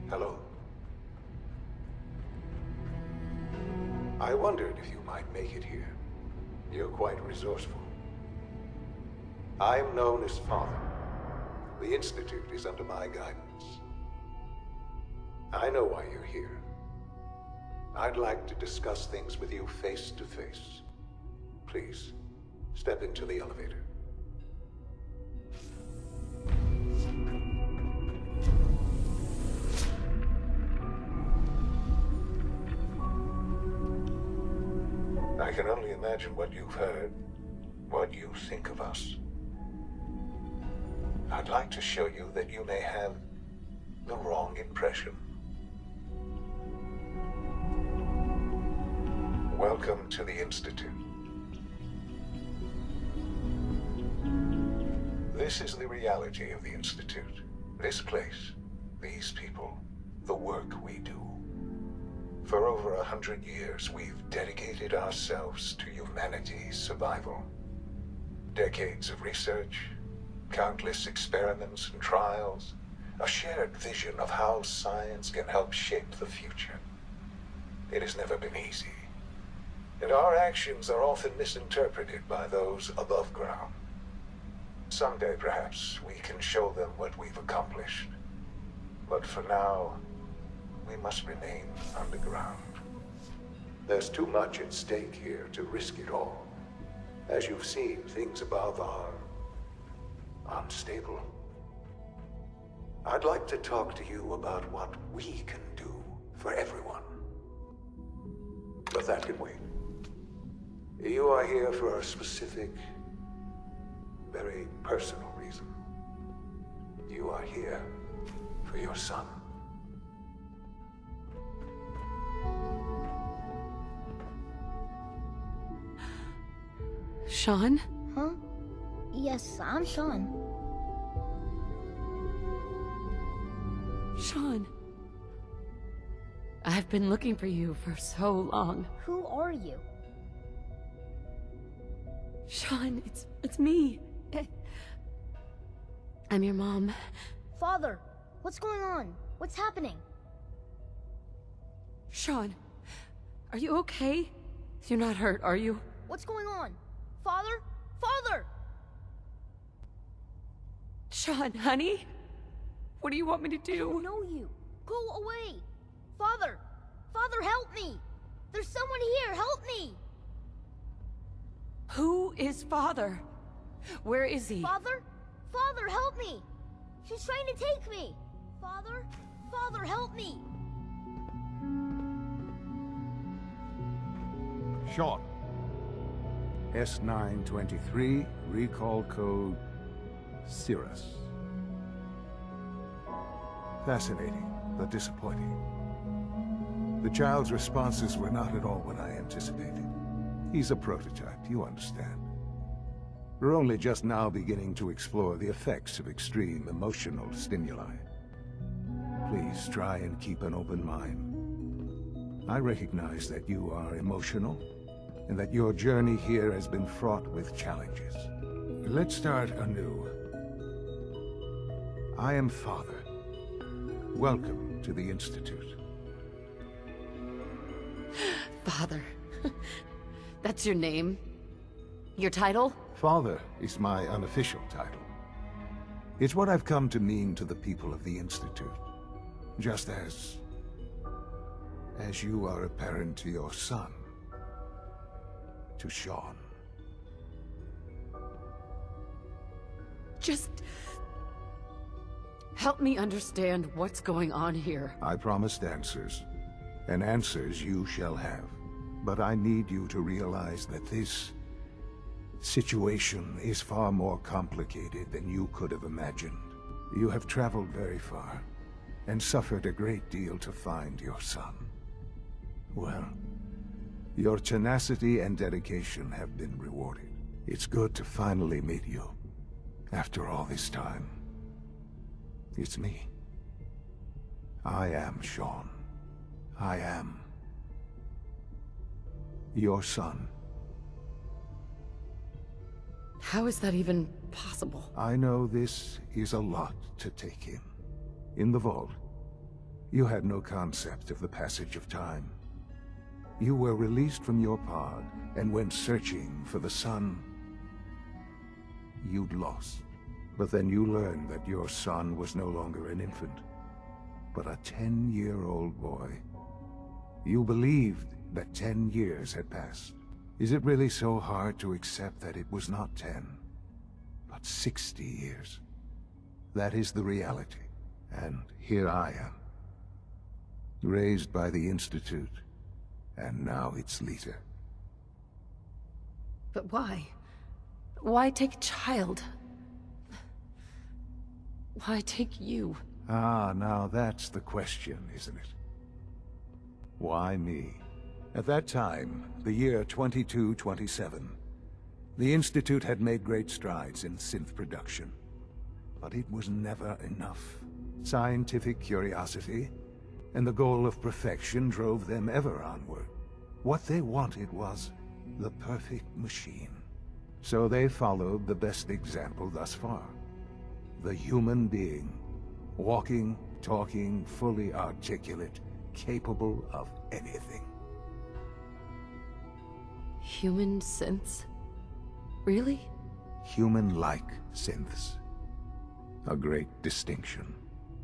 Hello. I wondered if you might make it here. You're quite resourceful. I'm known as Father. The Institute is under my guidance. I know why you're here. I'd like to discuss things with you face to face. Please, step into the elevator. I can only imagine what you've heard, what you think of us. I'd like to show you that you may have the wrong impression. Welcome to the Institute. This is the reality of the Institute. This place, these people, the work we do. For over 100 years, we've dedicated ourselves to humanity's survival. Decades of research, countless experiments and trials, a shared vision of how science can help shape the future. It has never been easy, and our actions are often misinterpreted by those above ground. Someday, perhaps, we can show them what we've accomplished. But for now, we must remain underground. There's too much at stake here to risk it all. As you've seen, things above are unstable. I'd like to talk to you about what we can do for everyone. But that can wait. You are here for a specific, very personal reason. You are here for your son. Sean? Huh? Yes, I'm Sean. Sean. I've been looking for you for so long. Who are you? Sean, it's me. I'm your mom. Father, what's going on? What's happening? Sean, are you okay? You're not hurt, are you? What's going on? Father? Father! Sean, honey? What do you want me to I do? don't know you. Go away! Father! Father, help me! There's someone here, help me! Who is Father? Where is he? Father? Father, help me! She's trying to take me! Father? Father, help me! Sean. S923, recall code Cirrus. Fascinating, but disappointing. The child's responses were not at all what I anticipated. He's a prototype, you understand. We're only just now beginning to explore the effects of extreme emotional stimuli. Please try and keep an open mind. I recognize that you are emotional, and that your journey here has been fraught with challenges. Let's start anew. I am Father. Welcome to the Institute. Father. That's your name? Your title? Father is my unofficial title. It's what I've come to mean to the people of the Institute. Just as you are a parent to your son. To Sean. Just help me understand what's going on here. I promised answers, and answers you shall have. But I need you to realize that this situation is far more complicated than you could have imagined. You have traveled very far, and suffered a great deal to find your son. Well, your tenacity and dedication have been rewarded. It's good to finally meet you. After all this time. It's me. I am Shaun. I am your son. How is that even possible? I know this is a lot to take in. In the vault, you had no concept of the passage of time. You were released from your pod and went searching for the son you'd lost. But then you learned that your son was no longer an infant, but a 10-year-old boy. You believed that 10 years had passed. Is it really so hard to accept that it was not 10, but 60 years? That is the reality. And here I am, raised by the Institute, and now its leader. But why? Why take a child? Why take you? Ah, now that's the question, isn't it? Why me? At that time, the year 2227, the Institute had made great strides in synth production. But it was never enough. Scientific curiosity and the goal of perfection drove them ever onward. What they wanted was the perfect machine. So they followed the best example thus far. The human being. Walking, talking, fully articulate, capable of anything. Human synths? Really? Human-like synths. A great distinction.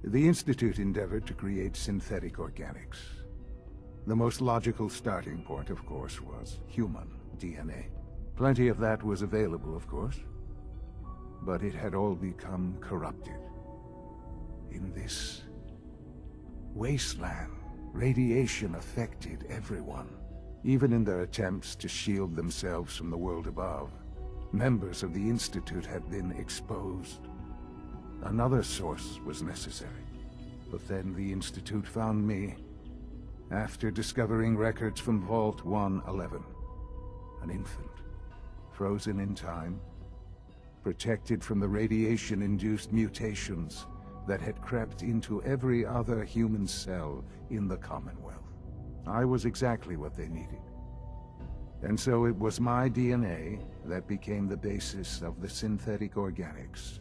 The Institute endeavored to create synthetic organics. The most logical starting point, of course, was human DNA. Plenty of that was available, of course. But it had all become corrupted. In this wasteland, radiation affected everyone. Even in their attempts to shield themselves from the world above, members of the Institute had been exposed. Another source was necessary. But then the Institute found me, after discovering records from Vault 111. An infant, frozen in time, protected from the radiation-induced mutations that had crept into every other human cell in the Commonwealth. I was exactly what they needed. And so it was my DNA that became the basis of the synthetic organics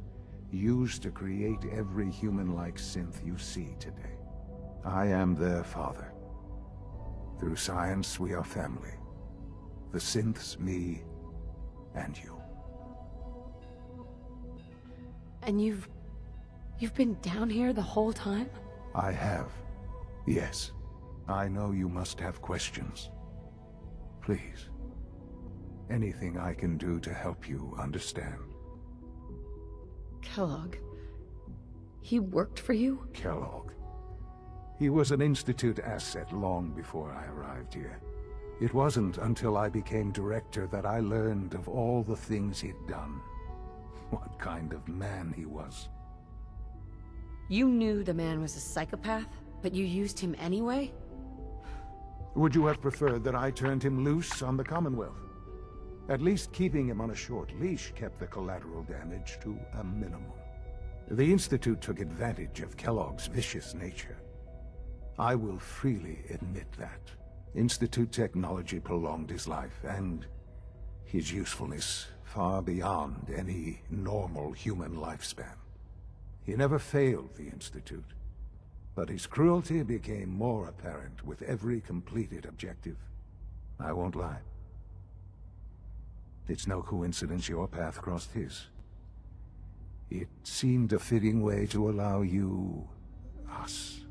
used to create every human-like synth you see today. I am their father. Through science, we are family. The synths, me, and you. And you've been down here the whole time? I have. Yes. I know you must have questions. Please. Anything I can do to help you understand. Kellogg. He worked for you? Kellogg. He was an Institute asset long before I arrived here. It wasn't until I became director that I learned of all the things he'd done. What kind of man he was. You knew the man was a psychopath, but you used him anyway? Would you have preferred that I turned him loose on the Commonwealth? At least keeping him on a short leash kept the collateral damage to a minimum. The Institute took advantage of Kellogg's vicious nature. I will freely admit that. Institute technology prolonged his life, and his usefulness far beyond any normal human lifespan. He never failed the Institute, but his cruelty became more apparent with every completed objective. I won't lie. It's no coincidence your path crossed his. It seemed a fitting way to allow you, us,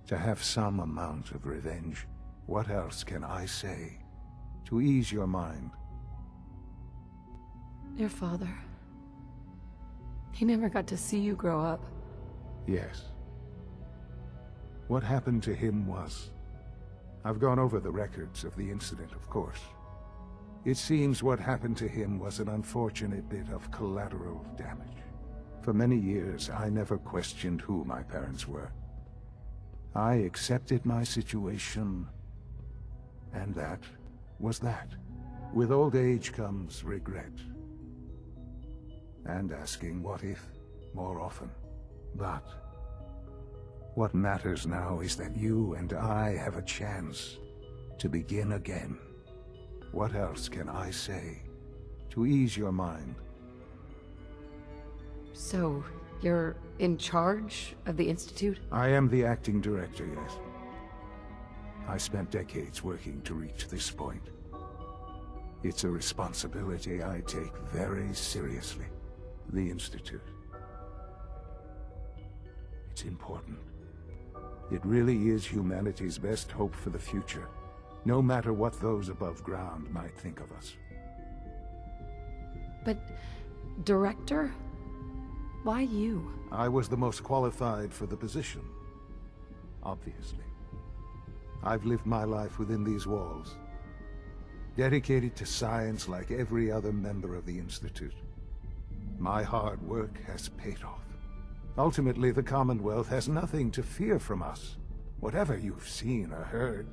to have some amount of revenge. What else can I say to ease your mind? Your father. He never got to see you grow up. Yes. What happened to him was... I've gone over the records of the incident, of course. It seems what happened to him was an unfortunate bit of collateral damage. For many years, I never questioned who my parents were. I accepted my situation And that was that. With old age comes regret. And asking what if more often. But what matters now is that you and I have a chance to begin again. What else can I say to ease your mind? So, you're in charge of the Institute? I am the acting director, yes. I spent decades working to reach this point. It's a responsibility I take very seriously. The Institute. It's important. It really is humanity's best hope for the future, no matter what those above ground might think of us. But, Director? Why you? I was the most qualified for the position, obviously. I've lived my life within these walls, dedicated to science like every other member of the Institute. My hard work has paid off. Ultimately, the Commonwealth has nothing to fear from us. Whatever you've seen or heard,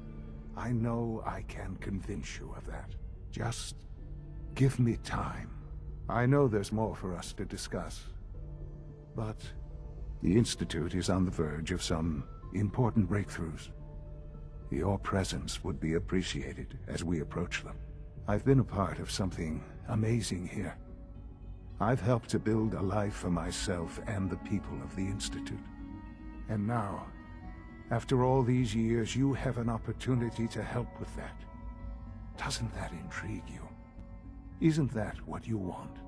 I know I can convince you of that. Just give me time. I know there's more for us to discuss. But the Institute is on the verge of some important breakthroughs. Your presence would be appreciated as we approach them. I've been a part of something amazing here. I've helped to build a life for myself and the people of the Institute. And now, after all these years, you have an opportunity to help with that. Doesn't that intrigue you? Isn't that what you want?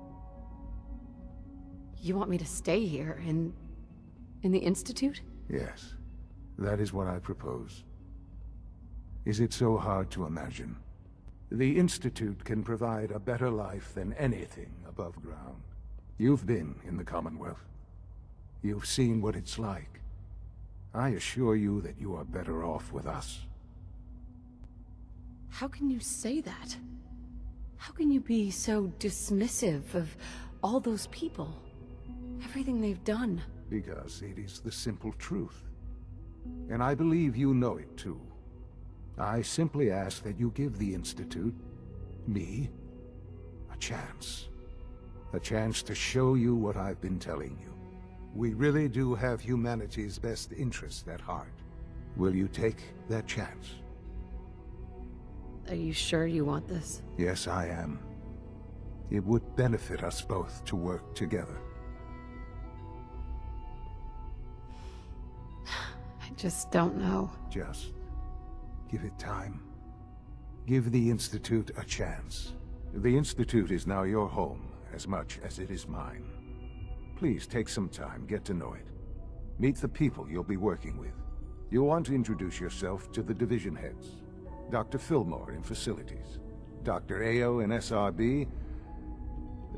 You want me to stay here, in the Institute? Yes, that is what I propose. Is it so hard to imagine? The Institute can provide a better life than anything above ground. You've been in the Commonwealth. You've seen what it's like. I assure you that you are better off with us. How can you say that? How can you be so dismissive of all those people? Everything they've done? Because it is the simple truth. And I believe you know it too. I simply ask that you give the Institute, me, a chance. A chance to show you what I've been telling you. We really do have humanity's best interest at heart. Will you take that chance? Are you sure you want this? Yes, I am. It would benefit us both to work together. I just don't know. Just give it time. Give the Institute a chance. The Institute is now your home, as much as it is mine. Please take some time, get to know it. Meet the people you'll be working with. You'll want to introduce yourself to the division heads. Dr. Fillmore in Facilities, Dr. Ao in SRB,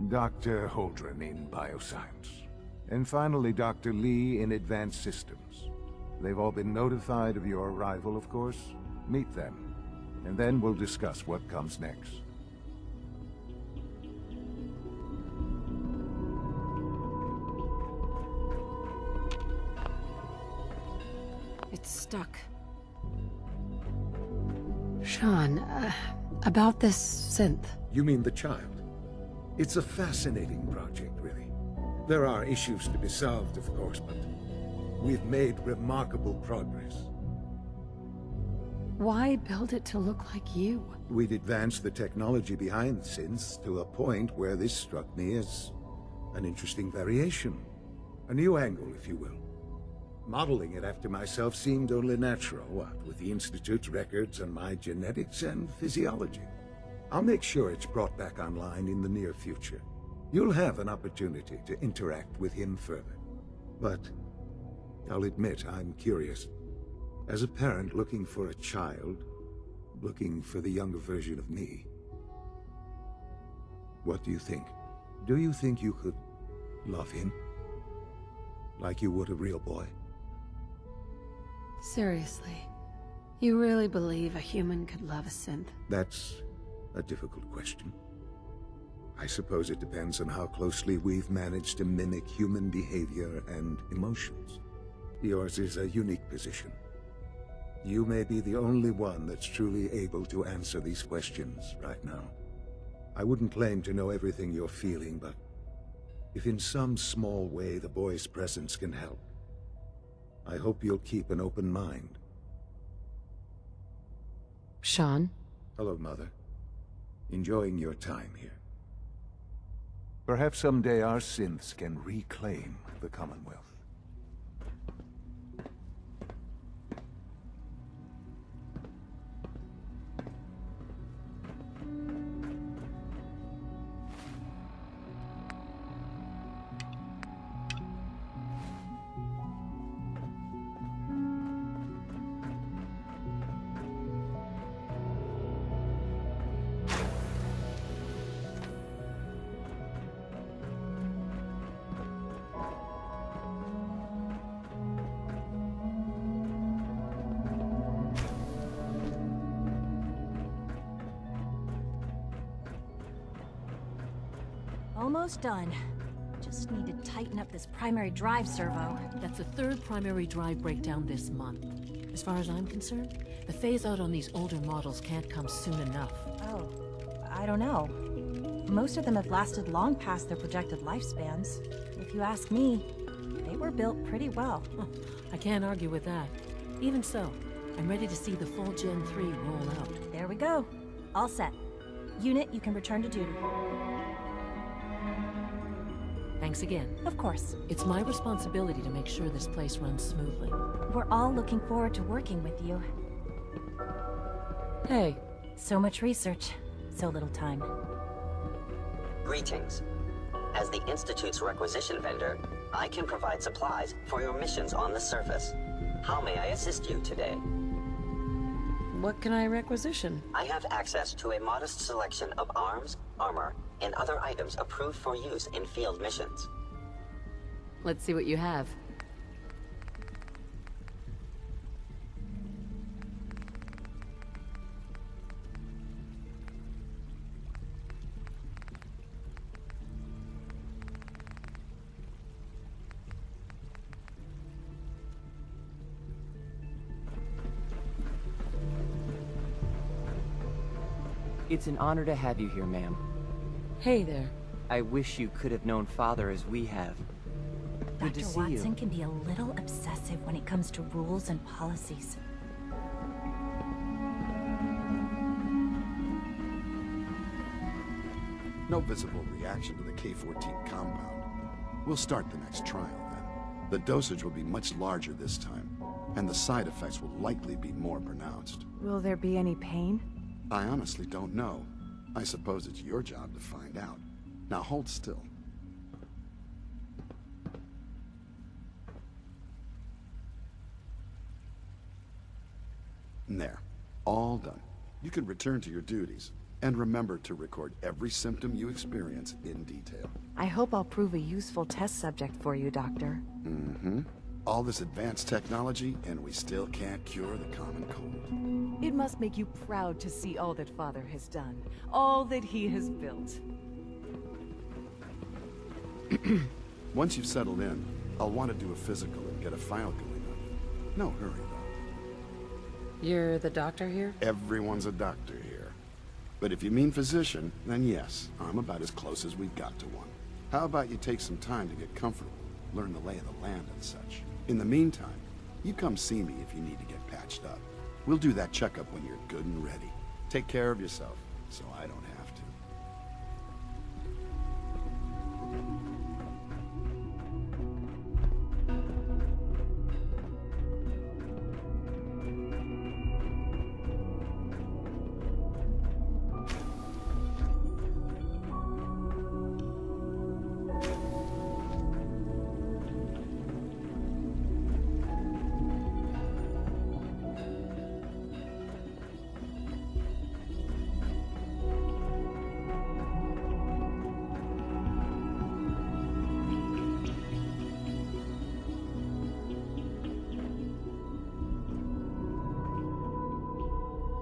Dr. Holdren in Bioscience, and finally Dr. Lee in Advanced Systems. They've all been notified of your arrival, of course. Meet them, and then we'll discuss what comes next. It's stuck. Sean, about this synth. You mean the child? It's a fascinating project, really. There are issues to be solved, of course, but we've made remarkable progress. Why build it to look like you? We'd advanced the technology behind synths to a point where this struck me as an interesting variation. A new angle, if you will. Modeling it after myself seemed only natural, what with the Institute's records and my genetics and physiology. I'll make sure it's brought back online in the near future. You'll have an opportunity to interact with him further. But I'll admit I'm curious. As a parent looking for a child, looking for the younger version of me, what do you think? Do you think you could love him? Like you would a real boy? Seriously, you really believe a human could love a synth? That's a difficult question. I suppose it depends on how closely we've managed to mimic human behavior and emotions. Yours is a unique position. You may be the only one that's truly able to answer these questions right now. I wouldn't claim to know everything you're feeling, but if in some small way the boy's presence can help, I hope you'll keep an open mind. Sean? Hello, Mother. Enjoying your time here. Perhaps someday our synths can reclaim the Commonwealth. Almost done. Just need to tighten up this primary drive servo. That's the third primary drive breakdown this month. As far as I'm concerned, the phase-out on these older models can't come soon enough. Oh, I don't know. Most of them have lasted long past their projected lifespans. If you ask me, they were built pretty well. I can't argue with that. Even so, I'm ready to see the full Gen 3 roll out. There we go. All set. Unit, you can return to duty. Thanks again. Of course. It's my responsibility to make sure this place runs smoothly. We're all looking forward to working with you. Hey. So much research, so little time. Greetings. As the Institute's requisition vendor, I can provide supplies for your missions on the surface. How may I assist you today? What can I requisition? I have access to a modest selection of arms, armor, and other items approved for use in field missions. Let's see what you have. It's an honor to have you here, ma'am. Hey there. I wish you could have known Father as we have. Good to Dr. see Watson you. can be a little obsessive when it comes to rules and policies. No visible reaction to the K-14 compound. We'll start the next trial, then. The dosage will be much larger this time, and the side effects will likely be more pronounced. Will there be any pain? I honestly don't know. I suppose it's your job to find out. Now hold still. There. All done. You can return to your duties. And remember to record every symptom you experience in detail. I hope I'll prove a useful test subject for you, Doctor. Mm-hmm. All this advanced technology, and we still can't cure the common cold. It must make you proud to see all that Father has done, all that he has built. Once you've settled in, I'll want to do a physical and get a file going on you. No hurry, though. You're the doctor here? Everyone's a doctor here. But if you mean physician, then yes, I'm about as close as we've got to one. How about you take some time to get comfortable, learn the lay of the land and such. In the meantime, you come see me if you need to get patched up. We'll do that checkup when you're good and ready. Take care of yourself, so I don't have to.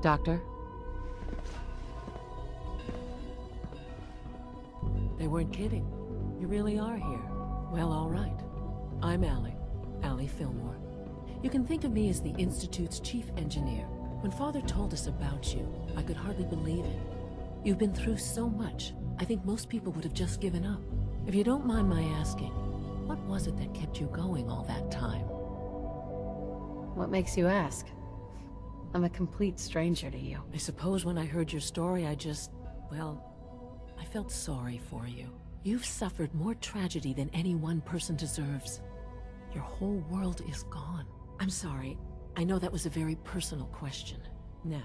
Doctor? They weren't kidding. You really are here. Well, all right. I'm Allie. Allie Fillmore. You can think of me as the Institute's chief engineer. When Father told us about you, I could hardly believe it. You've been through so much, I think most people would have just given up. If you don't mind my asking, what was it that kept you going all that time? What makes you ask? I'm a complete stranger to you. I suppose when I heard your story, well, I felt sorry for you. You've suffered more tragedy than any one person deserves. Your whole world is gone. I'm sorry. I know that was a very personal question. Now,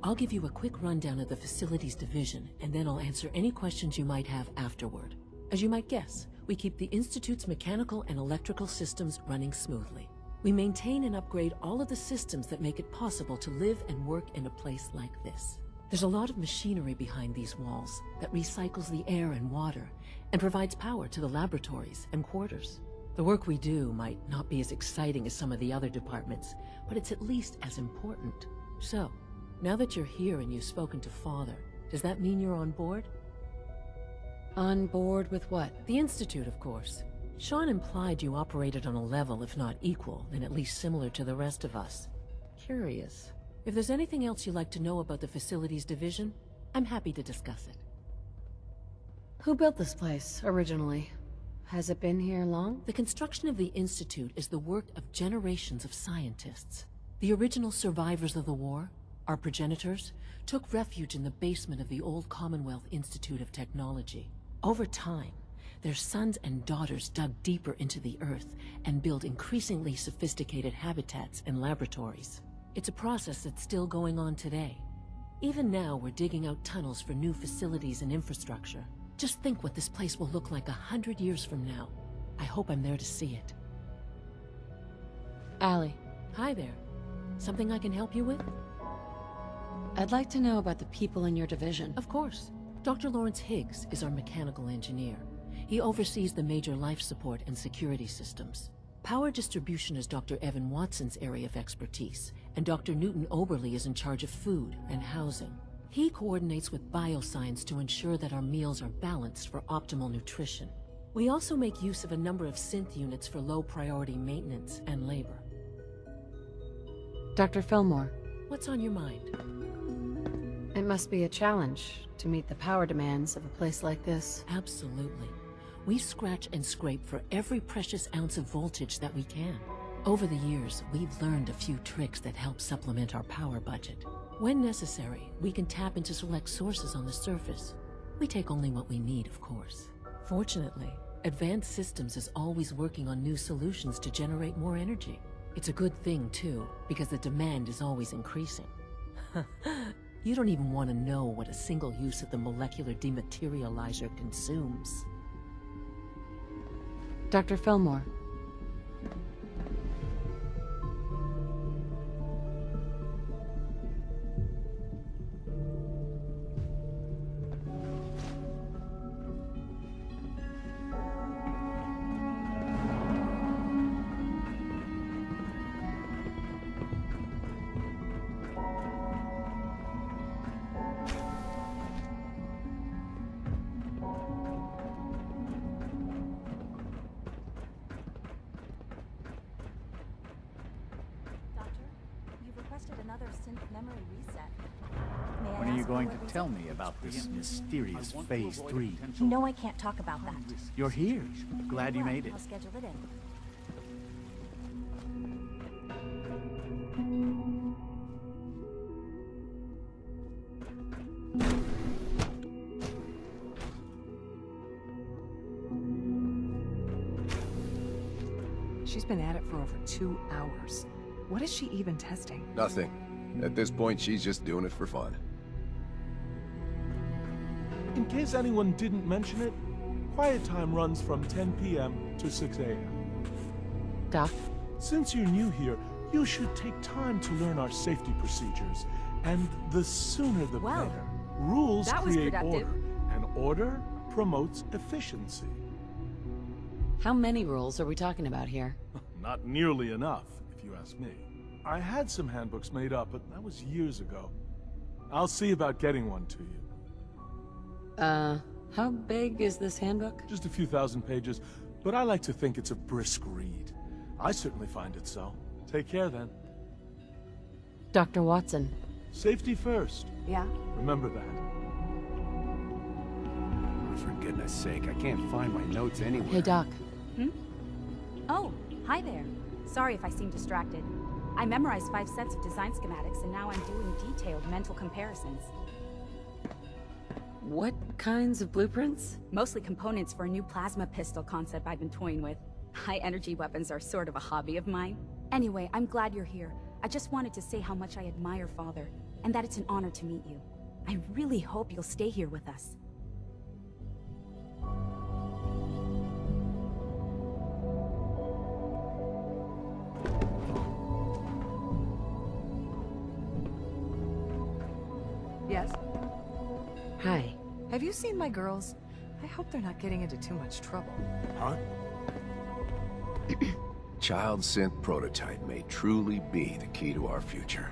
I'll give you a quick rundown of the Facilities Division, and then I'll answer any questions you might have afterward. As you might guess, we keep the Institute's mechanical and electrical systems running smoothly. We maintain and upgrade all of the systems that make it possible to live and work in a place like this. There's a lot of machinery behind these walls that recycles the air and water and provides power to the laboratories and quarters. The work we do might not be as exciting as some of the other departments, but it's at least as important. So, now that you're here and you've spoken to Father, does that mean you're on board? On board with what? The Institute, of course. Sean implied you operated on a level, if not equal, then at least similar to the rest of us. Curious. If there's anything else you'd like to know about the Facilities Division, I'm happy to discuss it. Who built this place, originally? Has it been here long? The construction of the Institute is the work of generations of scientists. The original survivors of the war, our progenitors, took refuge in the basement of the old Commonwealth Institute of Technology. Over time, their sons and daughters dug deeper into the earth and built increasingly sophisticated habitats and laboratories. It's a process that's still going on today. Even now, we're digging out tunnels for new facilities and infrastructure. Just think what this place will look like 100 years from now. I hope I'm there to see it. Allie. Hi there. Something I can help you with? I'd like to know about the people in your division. Of course. Dr. Lawrence Higgs is our mechanical engineer. He oversees the major life support and security systems. Power distribution is Dr. Evan Watson's area of expertise, and Dr. Newton Oberly is in charge of food and housing. He coordinates with bioscience to ensure that our meals are balanced for optimal nutrition. We also make use of a number of synth units for low-priority maintenance and labor. Dr. Fillmore. What's on your mind? It must be a challenge to meet the power demands of a place like this. Absolutely. We scratch and scrape for every precious ounce of voltage that we can. Over the years, we've learned a few tricks that help supplement our power budget. When necessary, we can tap into select sources on the surface. We take only what we need, of course. Fortunately, Advanced Systems is always working on new solutions to generate more energy. It's a good thing, too, because the demand is always increasing. You don't even want to know what a single use of the molecular dematerializer consumes. Dr. Fillmore. When are you going to tell me about this mysterious Phase 3? No, I can't talk about that. You're here. Glad you made it. I'll schedule it in. She's been at it for over 2 hours. What is she even testing? Nothing. At this point, she's just doing it for fun. In case anyone didn't mention it, quiet time runs from 10 p.m. to 6 a.m. Doc? Since you're new here, you should take time to learn our safety procedures. And the sooner the better. Rules create order, and order promotes efficiency. How many rules are we talking about here? Not nearly enough, if you ask me. I had some handbooks made up, but that was years ago. I'll see about getting one to you. How big is this handbook? Just a few thousand pages, but I like to think it's a brisk read. I certainly find it so. Take care then. Dr. Watson. Safety first. Yeah? Remember that. For goodness sake, I can't find my notes anywhere. Hey, Doc. Oh, hi there. Sorry if I seem distracted. I memorized 5 sets of design schematics, and now I'm doing detailed mental comparisons. What kinds of blueprints? Mostly components for a new plasma pistol concept I've been toying with. High-energy weapons are sort of a hobby of mine. Anyway, I'm glad you're here. I just wanted to say how much I admire Father, and that it's an honor to meet you. I really hope you'll stay here with us. Yes? Hi. Have you seen my girls? I hope they're not getting into too much trouble. Huh? Child synth prototype may truly be the key to our future.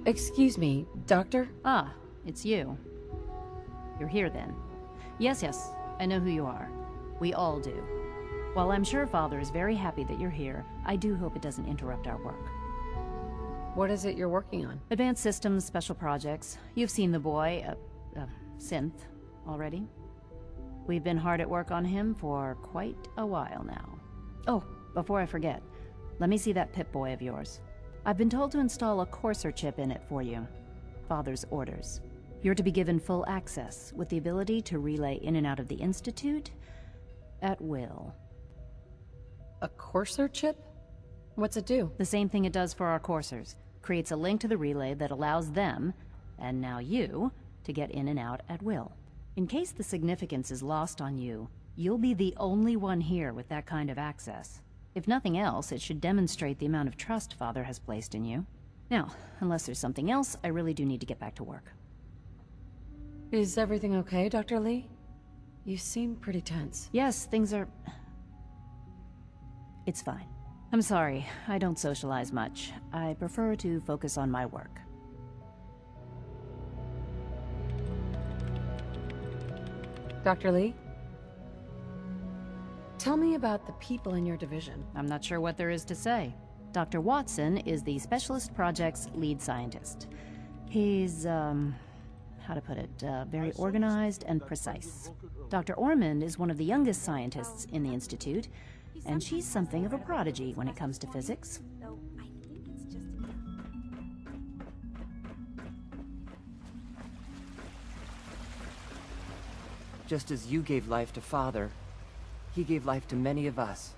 Excuse me, Doctor? Ah, it's you. You're here then. Yes, I know who you are. We all do. While I'm sure Father is very happy that you're here, I do hope it doesn't interrupt our work. What is it you're working on? Advanced systems, special projects. You've seen the boy, Synth, already. We've been hard at work on him for quite a while now. Oh, before I forget, let me see that Pip-Boy of yours. I've been told to install a Courser chip in it for you. Father's orders. You're to be given full access, with the ability to relay in and out of the Institute at will. A Courser chip? What's it do? The same thing it does for our coursers. Creates a link to the relay that allows them, and now you, to get in and out at will. In case the significance is lost on you, you'll be the only one here with that kind of access. If nothing else, it should demonstrate the amount of trust Father has placed in you. Now, unless there's something else, I really do need to get back to work. Is everything okay, Dr. Lee? You seem pretty tense. Yes, things are... It's fine. I'm sorry, I don't socialize much. I prefer to focus on my work. Dr. Lee? Tell me about the people in your division. I'm not sure what there is to say. Dr. Watson is the Specialist Project's lead scientist. He's, how to put it, very organized and precise. Dr. Ormond is one of the youngest scientists in the Institute, and she's something of a prodigy when it comes to physics. Just as you gave life to Father, he gave life to many of us.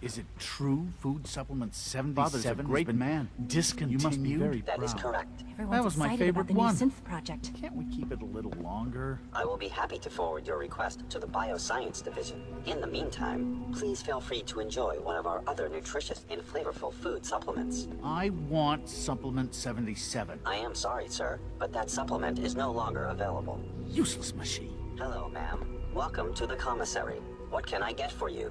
Is it true Food Supplement 77 Father's a great has been man. discontinued? You must be very That is correct. Everyone's That was my excited favorite about the one. new synth project. Can't we keep it a little longer? I will be happy to forward your request to the Bioscience Division. In the meantime, please feel free to enjoy one of our other nutritious and flavorful food supplements. I want Supplement 77. I am sorry, sir, but that supplement is no longer available. Useless machine. Hello, ma'am. Welcome to the commissary. What can I get for you?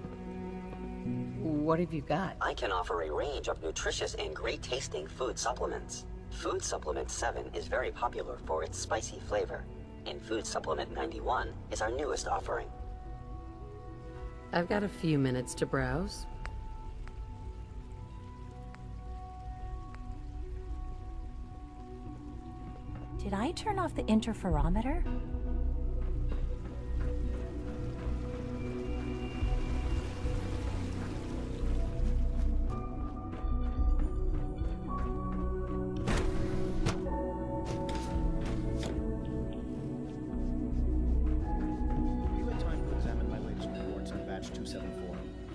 What have you got? I can offer a range of nutritious and great-tasting food supplements. Food Supplement 7 is very popular for its spicy flavor, and Food Supplement 91 is our newest offering. I've got a few minutes to browse. Did I turn off the interferometer?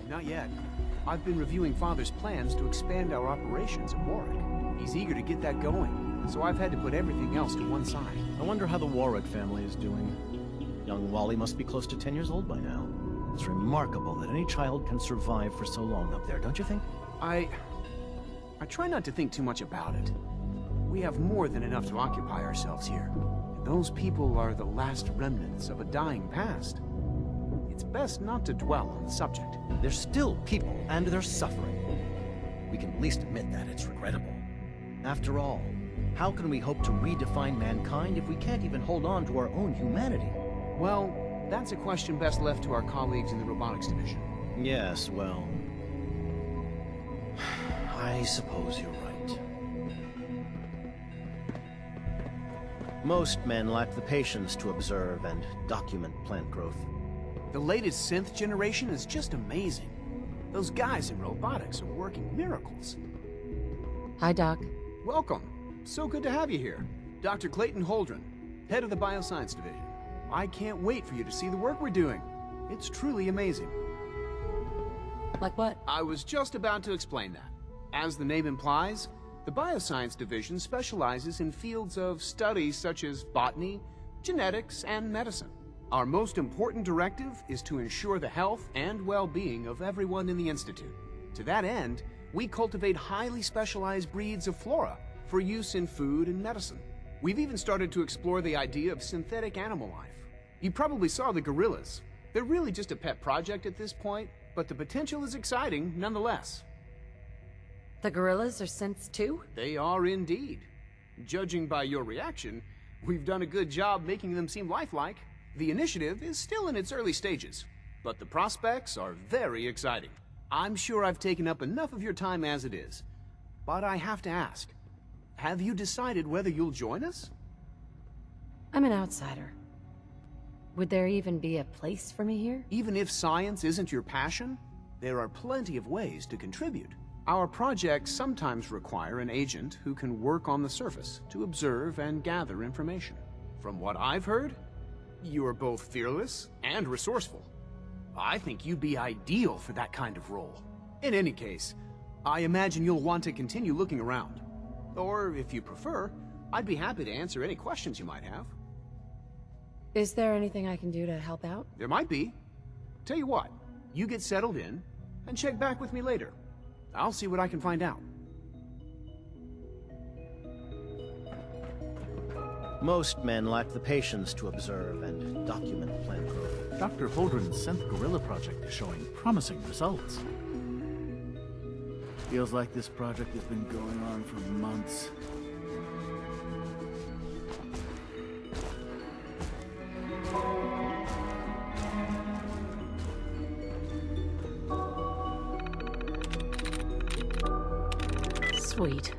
Not yet. I've been reviewing Father's plans to expand our operations at Warwick. He's eager to get that going, so I've had to put everything else to one side. I wonder how the Warwick family is doing. Young Wally must be close to 10 years old by now. It's remarkable that any child can survive for so long up there, don't you think? I try not to think too much about it. We have more than enough to occupy ourselves here. And those people are the last remnants of a dying past. It's best not to dwell on the subject. They're still people, and they're suffering. We can at least admit that it's regrettable. After all, how can we hope to redefine mankind if we can't even hold on to our own humanity? Well, that's a question best left to our colleagues in the robotics division. Yes, well... I suppose you're right. Most men lack the patience to observe and document plant growth. The latest synth generation is just amazing. Those guys in robotics are working miracles. Hi, Doc. Welcome. So good to have you here. Dr. Clayton Holdren, head of the Bioscience Division. I can't wait for you to see the work we're doing. It's truly amazing. Like what? I was just about to explain that. As the name implies, the Bioscience Division specializes in fields of study such as botany, genetics, and medicine. Our most important directive is to ensure the health and well-being of everyone in the Institute. To that end, we cultivate highly specialized breeds of flora for use in food and medicine. We've even started to explore the idea of synthetic animal life. You probably saw the gorillas. They're really just a pet project at this point, but the potential is exciting nonetheless. The gorillas are synths too? They are indeed. Judging by your reaction, we've done a good job making them seem lifelike. The initiative is still in its early stages, but the prospects are very exciting. I'm sure I've taken up enough of your time as it is, but I have to ask, have you decided whether you'll join us? I'm an outsider. Would there even be a place for me here? Even if science isn't your passion, there are plenty of ways to contribute. Our projects sometimes require an agent who can work on the surface to observe and gather information. From what I've heard, you are both fearless and resourceful. I think you'd be ideal for that kind of role. In any case, I imagine you'll want to continue looking around. Or, if you prefer, I'd be happy to answer any questions you might have. Is there anything I can do to help out? There might be. Tell you what, you get settled in, and check back with me later. I'll see what I can find out. Most men lack the patience to observe and document plant growth. Dr. Holdren's Synth Gorilla project is showing promising results. Feels like this project has been going on for months. Sweet.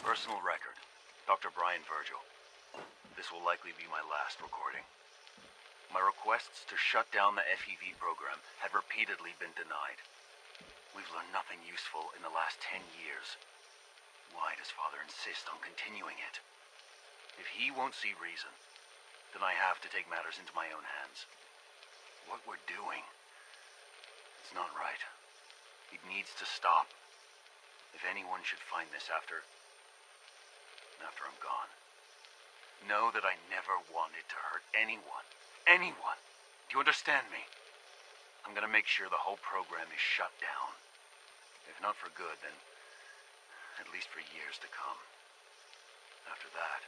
Personal record, Dr. Brian Virgil. This will likely be my last recording. My requests to shut down the FEV program had repeatedly been denied. We've learned nothing useful in the last 10 years. Why does Father insist on continuing it? If he won't see reason, then I have to take matters into my own hands. What we're doing, it's not right. It needs to stop. If anyone should find this after I'm gone, know that I never wanted to hurt anyone. Anyone! Do you understand me? I'm gonna make sure the whole program is shut down. If not for good, then at least for years to come. After that,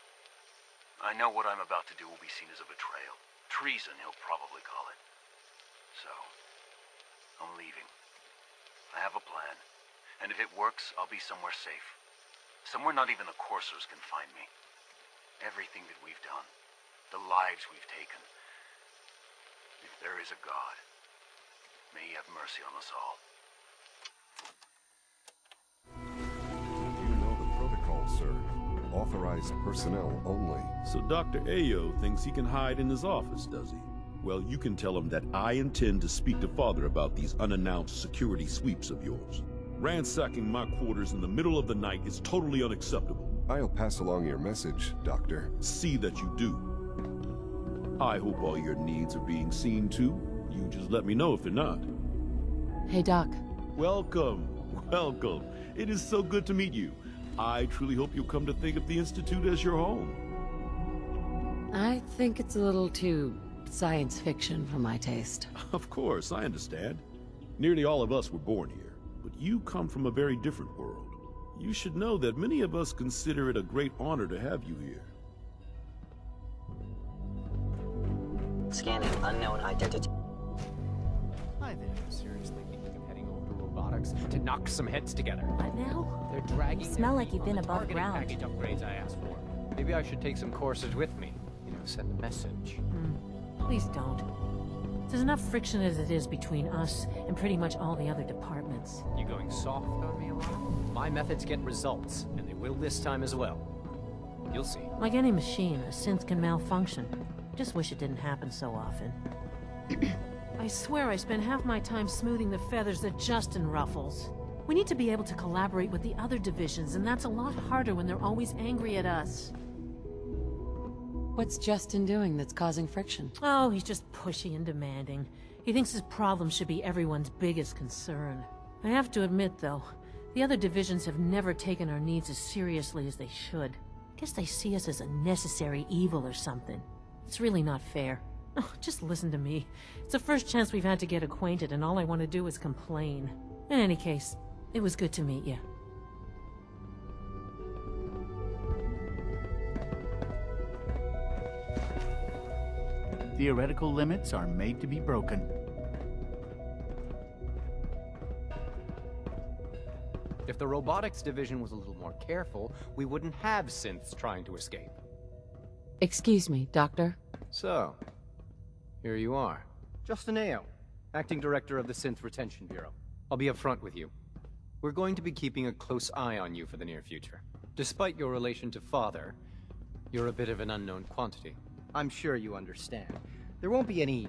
I know what I'm about to do will be seen as a betrayal. Treason, he'll probably call it. So, I'm leaving. I have a plan, and if it works, I'll be somewhere safe. Somewhere not even the Coursers can find me. Everything that we've done, the lives we've taken. If there is a God, may he have mercy on us all. You know the protocol, sir. Authorized personnel only. So Dr. Ayo thinks he can hide in his office, does he? Well, you can tell him that I intend to speak to Father about these unannounced security sweeps of yours. Ransacking my quarters in the middle of the night is totally unacceptable. I'll pass along your message, Doctor. See that you do. I hope all your needs are being seen to. You just let me know if they're not. Hey, Doc. Welcome. Welcome. It is so good to meet you. I truly hope you'll come to think of the Institute as your home. I think it's a little too science fiction for my taste. Of course, I understand. Nearly all of us were born here, but you come from a very different world. You should know that many of us consider it a great honor to have you here. Scanning unknown identity. Hi there. Seriously thinking of heading over to robotics to knock some heads together. What now? They're dragging. You smell like you've been above targeting ground. package upgrades I asked for. Maybe I should take some courses with me. You know, send a message. Please don't. There's enough friction as it is between us and pretty much all the other departments. You going soft on me a lot? My methods get results, and they will this time as well. You'll see. Like any machine, a synth can malfunction. Just wish it didn't happen so often. I swear I spend half my time smoothing the feathers that Justin ruffles. We need to be able to collaborate with the other divisions, and that's a lot harder when they're always angry at us. What's Justin doing that's causing friction? Oh, he's just pushy and demanding. He thinks his problem should be everyone's biggest concern. I have to admit, though, the other divisions have never taken our needs as seriously as they should. Guess they see us as a necessary evil or something. It's really not fair. Oh, just listen to me. It's the first chance we've had to get acquainted, and all I want to do is complain. In any case, it was good to meet you. Theoretical limits are made to be broken. If the robotics division was a little more careful, we wouldn't have synths trying to escape. Excuse me, Doctor. So, here you are. Justin Ayo, Acting Director of the Synth Retention Bureau. I'll be upfront with you. We're going to be keeping a close eye on you for the near future. Despite your relation to Father, you're a bit of an unknown quantity. I'm sure you understand. There won't be any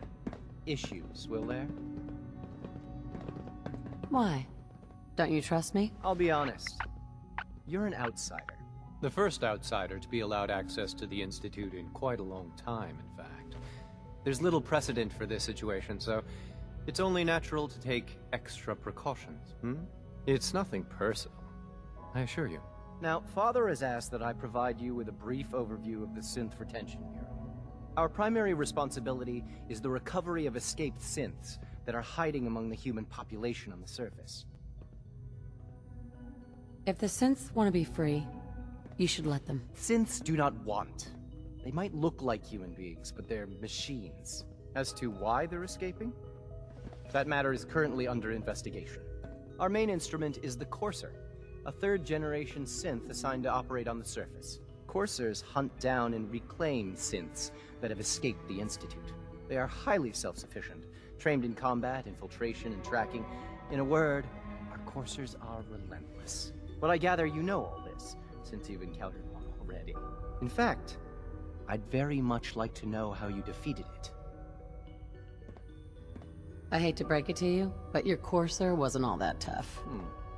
issues, will there? Why? Don't you trust me? I'll be honest. You're an outsider. The first outsider to be allowed access to the Institute in quite a long time, in fact. There's little precedent for this situation, so it's only natural to take extra precautions, It's nothing personal, I assure you. Now, Father has asked that I provide you with a brief overview of the Synth Retention Bureau. Our primary responsibility is the recovery of escaped synths that are hiding among the human population on the surface. If the synths want to be free, you should let them. Synths do not want. They might look like human beings, but they're machines. As to why they're escaping? That matter is currently under investigation. Our main instrument is the Courser, a third-generation synth assigned to operate on the surface. Coursers hunt down and reclaim synths that have escaped the Institute. They are highly self-sufficient, trained in combat, infiltration, and tracking. In a word, our Coursers are relentless. But I gather you know all this, since you've encountered one already. In fact, I'd very much like to know how you defeated it. I hate to break it to you, but your Courser wasn't all that tough.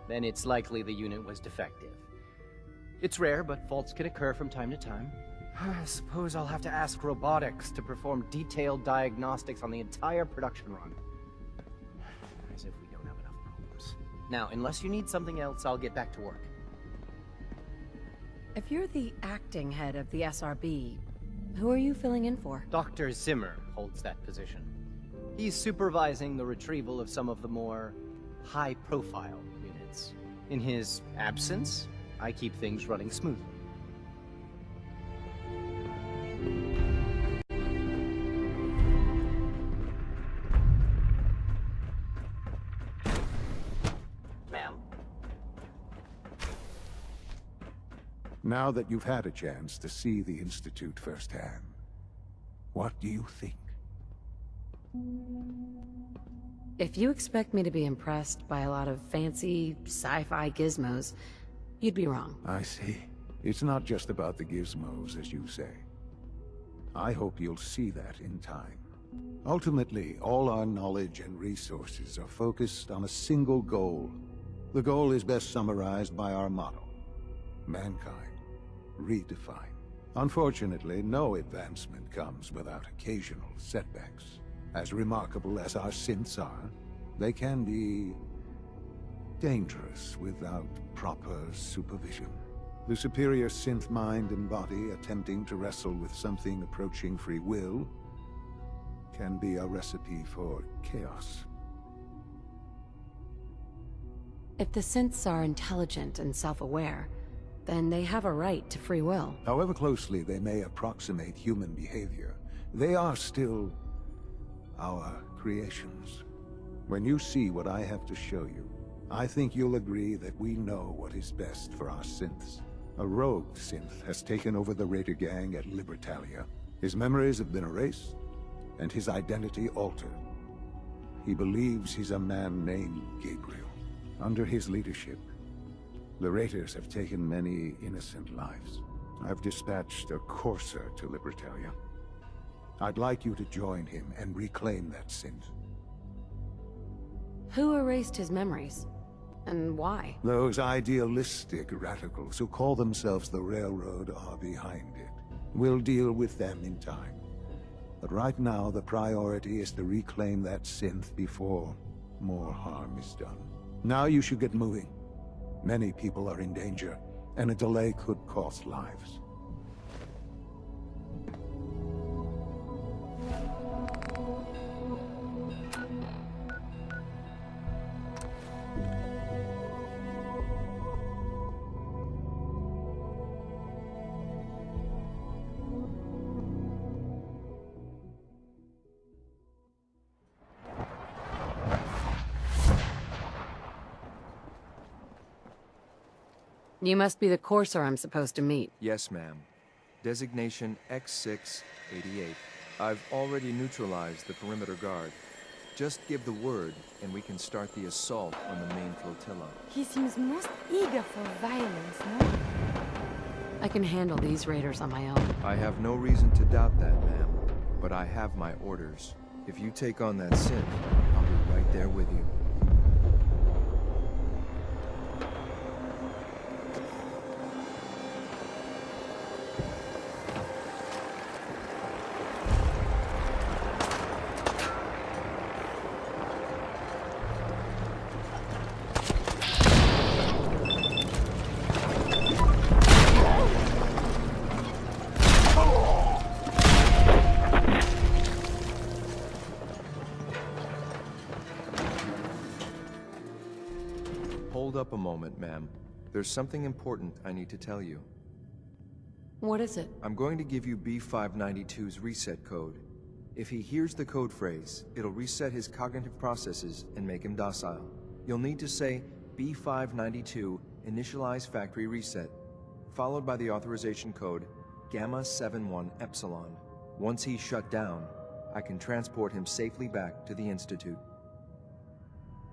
Then it's likely the unit was defective. It's rare, but faults can occur from time to time. I suppose I'll have to ask robotics to perform detailed diagnostics on the entire production run. As if we don't have enough problems. Now, unless you need something else, I'll get back to work. If you're the acting head of the SRB, who are you filling in for? Dr. Zimmer holds that position. He's supervising the retrieval of some of the more high-profile units. In his absence, I keep things running smoothly. Ma'am. Now that you've had a chance to see the Institute firsthand, what do you think? If you expect me to be impressed by a lot of fancy sci-fi gizmos, you'd be wrong. I see. It's not just about the gizmos, as you say. I hope you'll see that in time. Ultimately, all our knowledge and resources are focused on a single goal. The goal is best summarized by our motto: mankind, redefined. Unfortunately, no advancement comes without occasional setbacks. As remarkable as our synths are, They can be dangerous without proper supervision. The superior synth mind and body attempting to wrestle with something approaching free will can be a recipe for chaos. If the synths are intelligent and self-aware, then they have a right to free will. However closely they may approximate human behavior, they are still our creations. When you see what I have to show you, I think you'll agree that we know what is best for our synths. A rogue synth has taken over the Raider gang at Libertalia. His memories have been erased, and his identity altered. He believes he's a man named Gabriel. Under his leadership, the Raiders have taken many innocent lives. I've dispatched a courser to Libertalia. I'd like you to join him and reclaim that synth. Who erased his memories? And why? Those idealistic radicals who call themselves the Railroad are behind it. We'll deal with them in time. But right now, the priority is to reclaim that synth before more harm is done. Now you should get moving. Many people are in danger, and a delay could cost lives. You must be the courser I'm supposed to meet. Yes, ma'am. Designation X688. I've already neutralized the perimeter guard. Just give the word, and we can start the assault on the main flotilla. He seems most eager for violence, no? I can handle these raiders on my own. I have no reason to doubt that, ma'am. But I have my orders. If you take on that synth, I'll be right there with you. Hold up a moment, ma'am. There's something important I need to tell you. What is it? I'm going to give you B592's reset code. If he hears the code phrase, it'll reset his cognitive processes and make him docile. You'll need to say B592 initialize factory reset, followed by the authorization code Gamma 71 Epsilon. Once he's shut down, I can transport him safely back to the Institute.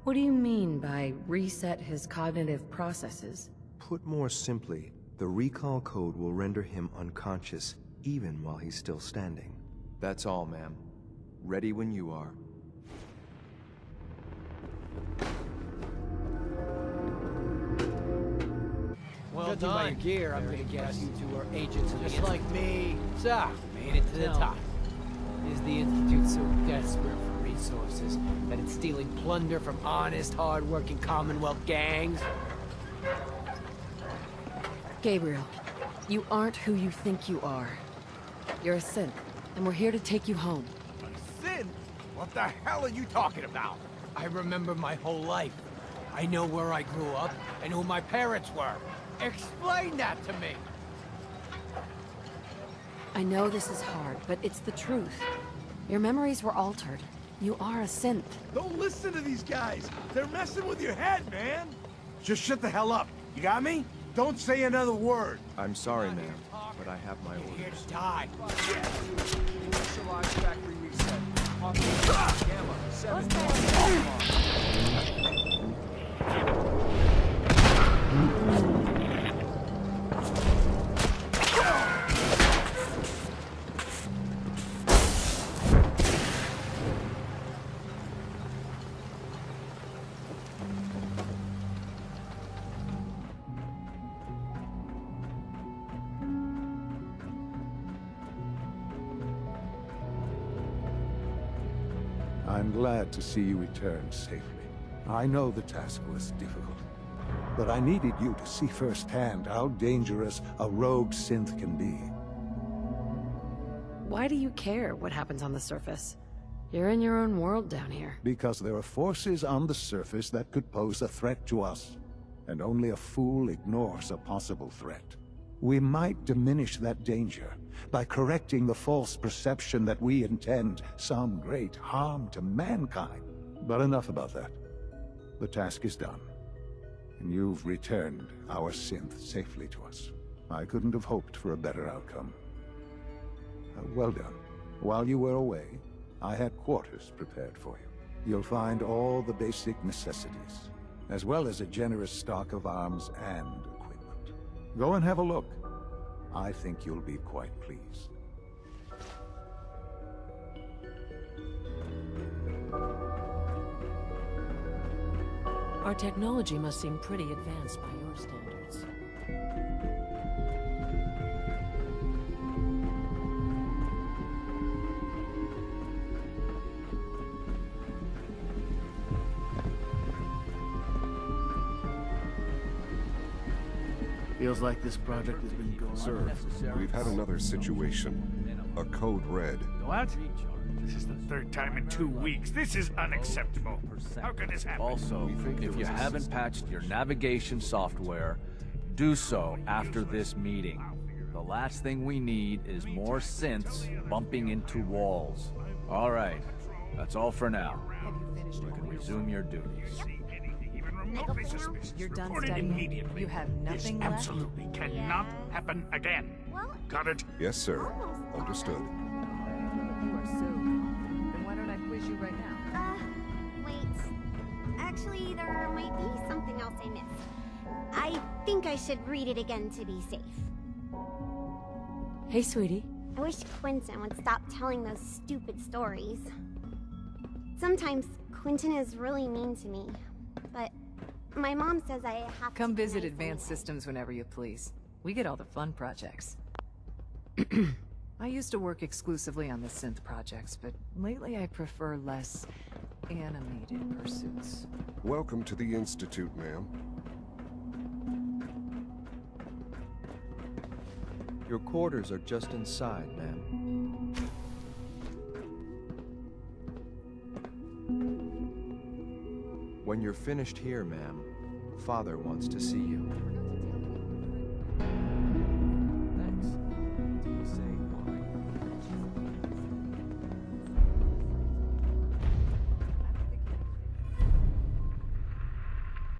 What do you mean by reset his cognitive processes? Put more simply, the recall code will render him unconscious even while he's still standing. That's all, ma'am. Ready when you are. Well done by your gear, I'm gonna guess you two are agents of just like me. So, made it to the top. Is the Institute so desperate for resources that it's stealing plunder from honest, hard-working Commonwealth gangs? Gabriel, you aren't who you think you are. You're a synth, and we're here to take you home. Sin? What the hell are you talking about? I remember my whole life. I know where I grew up and who my parents were. Explain that to me! I know this is hard, but it's the truth. Your memories were altered. You are a synth. Don't listen to these guys. They're messing with your head, man. Just shut the hell up. You got me? Don't say another word. I'm sorry, ma'am, but I have my orders. Here to die. Initialize factory reset. Gamma 71. I'm glad to see you return safely. I know the task was difficult, but I needed you to see firsthand how dangerous a rogue synth can be. Why do you care what happens on the surface? You're in your own world down here. Because there are forces on the surface that could pose a threat to us, and only a fool ignores a possible threat. We might diminish that danger by correcting the false perception that we intend some great harm to mankind. But enough about that. The task is done, and you've returned our synth safely to us. I couldn't have hoped for a better outcome. Well done. While you were away, I had quarters prepared for you. You'll find all the basic necessities, as well as a generous stock of arms and equipment. Go and have a look. I think you'll be quite pleased. Our technology must seem pretty advanced by your standards. Feels like this project has been going Sir, we've had another situation. A code red. What? This is the third time in 2 weeks. This is unacceptable. How could this happen? Also, if you haven't patched your navigation software, do so after this meeting. The last thing we need is more synths bumping into walls. All right, that's all for now. You can resume your duties. You're done Report it studying. immediately. You have nothing this left? absolutely cannot happen again. Got it? Yes, sir. Understood. You are so... Then why don't I quiz you right now? Wait. Actually, there might be something else I missed. I think I should read it again to be safe. Hey, sweetie. I wish Quentin would stop telling those stupid stories. Sometimes Quentin is really mean to me, but my mom says I have Come to be visit nice Advanced anyway. Systems whenever you please. We get all the fun projects. I used to work exclusively on the synth projects, but lately I prefer less animated pursuits. Welcome to the Institute, ma'am. Your quarters are just inside, ma'am. When you're finished here, ma'am, Father wants to see you.